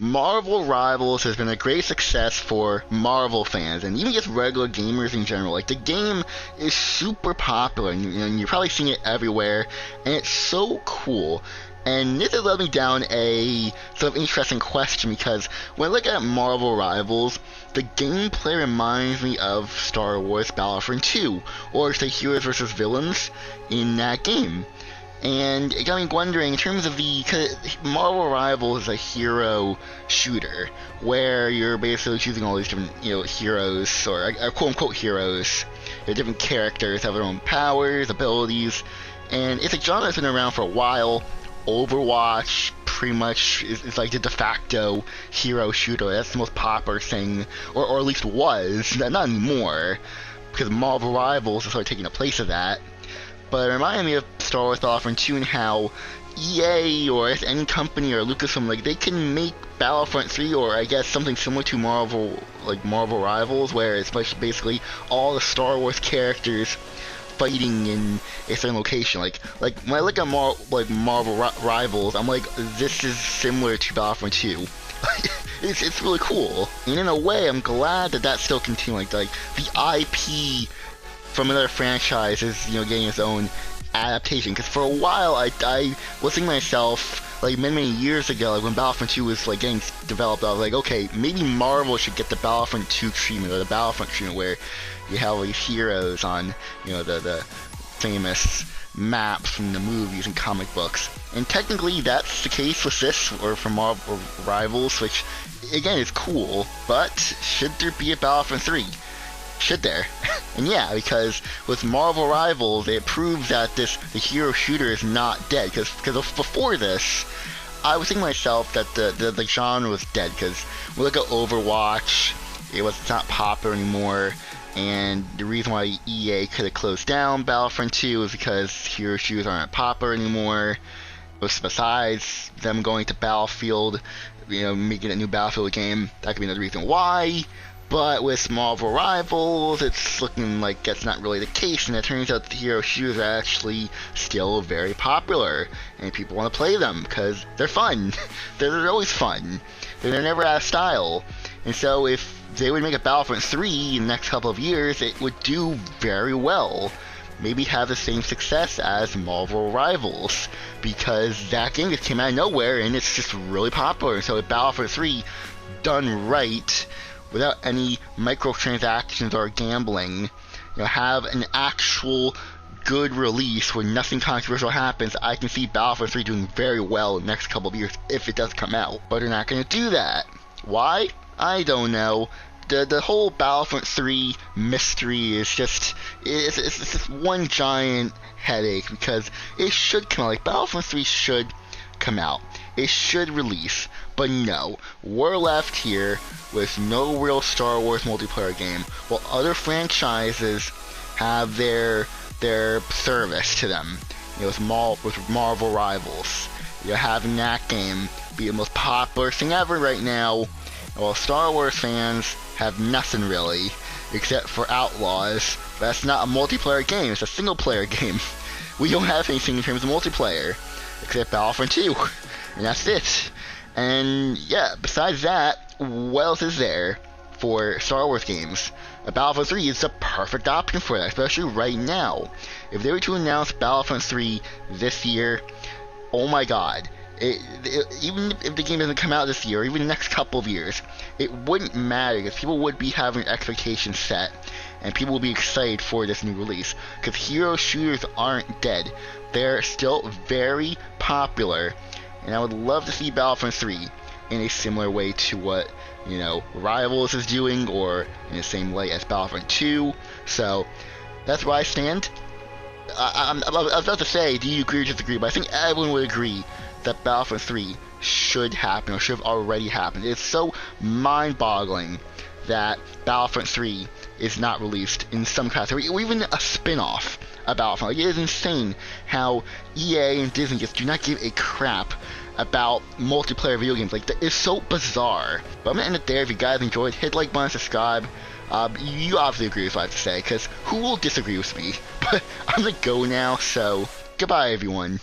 Marvel Rivals has been a great success for Marvel fans and even just regular gamers in general. Like, the game is super popular, and you're probably seeing it everywhere, and it's so cool. And this has led me down a sort of interesting question, because when I look at Marvel Rivals, the gameplay reminds me of Star Wars Battlefront 2, or say heroes versus villains in that game. And it got me wondering, in terms of cause Marvel Rivals is a hero shooter, where you're basically choosing all these different, heroes, or quote-unquote heroes. They're different characters, have their own powers, abilities, and it's a genre that's been around for a while. Overwatch pretty much is like the de facto hero shooter. That's the most popular thing, or at least was, not anymore, because Marvel Rivals is sort of taking the place of that. But it reminded me of Star Wars Battlefront 2 and how EA, or any company, or Lucasfilm, like, they can make Battlefront 3, or I guess something similar to Marvel Rivals, where it's basically all the Star Wars characters fighting in a certain location. Like when I look at Marvel Rivals, I'm like, this is similar to Battlefront 2. It's really cool, and in a way, I'm glad that that's still continuing. Like the IP from another franchise is, getting its own adaptation. Because for a while, I was thinking to myself, like many years ago, like when Battlefront 2 was like getting developed, I was like, okay, maybe Marvel should get the Battlefront 2 treatment, or the Battlefront treatment, where you have all these heroes on, the famous maps from the movies and comic books. And technically, that's the case with this, or from Marvel Rivals, which again is cool. But should there be a Battlefront 3? Should there? And yeah, because with Marvel Rivals, it proves that the hero shooter is not dead. Because before this, I was thinking to myself that the genre was dead. Because we look at Overwatch, it's not popular anymore. And the reason why EA could have closed down Battlefront 2 is because hero shooters aren't popular anymore. Besides them going to Battlefield, making a new Battlefield game, that could be another reason why. But with Marvel Rivals, it's looking like that's not really the case, and it turns out the hero shooters are actually still very popular, and people want to play them because they're fun. They're always fun. They're never out of style. And so if they would make a Battlefront 3 in the next couple of years, it would do very well. Maybe have the same success as Marvel Rivals, because that game just came out of nowhere and it's just really popular. So if Battlefront 3 done right, without any microtransactions or gambling, have an actual good release where nothing controversial happens, I can see Battlefront 3 doing very well in the next couple of years if it does come out. But they're not going to do that. Why? I don't know. The whole Battlefront 3 mystery is just, it's just one giant headache, because it should come out. Like, Battlefront 3 should come out. It should release. But no, we're left here with no real Star Wars multiplayer game, while other franchises have their service to them. With Marvel Rivals, having that game be the most popular thing ever right now, while Star Wars fans have nothing really, except for Outlaws. That's not a multiplayer game, it's a single player game. We don't have anything in terms of multiplayer, except Battlefront 2, and that's it. And yeah, besides that, what else is there for Star Wars games? Battlefront 3 is the perfect option for that, especially right now. If they were to announce Battlefront 3 this year, oh my god. Even if the game doesn't come out this year, or even the next couple of years, it wouldn't matter, because people would be having expectations set, and people will be excited for this new release, because hero shooters aren't dead. They're still very popular, and I would love to see Battlefront 3 in a similar way to what, Rivals is doing, or in the same way as Battlefront 2. So, that's where I stand. I was about to say, do you agree or disagree, but I think everyone would agree that Battlefront 3 should happen, or should have already happened. It's so mind-boggling that Battlefront 3 is not released in some capacity, or even a spin-off of Battlefront. Like, it is insane how EA and Disney just do not give a crap about multiplayer video games. Like, it's so bizarre. But I'm gonna end it there. If you guys enjoyed, hit the like button, subscribe. You obviously agree with what I have to say, because who will disagree with me? But I'm gonna go now, so goodbye everyone.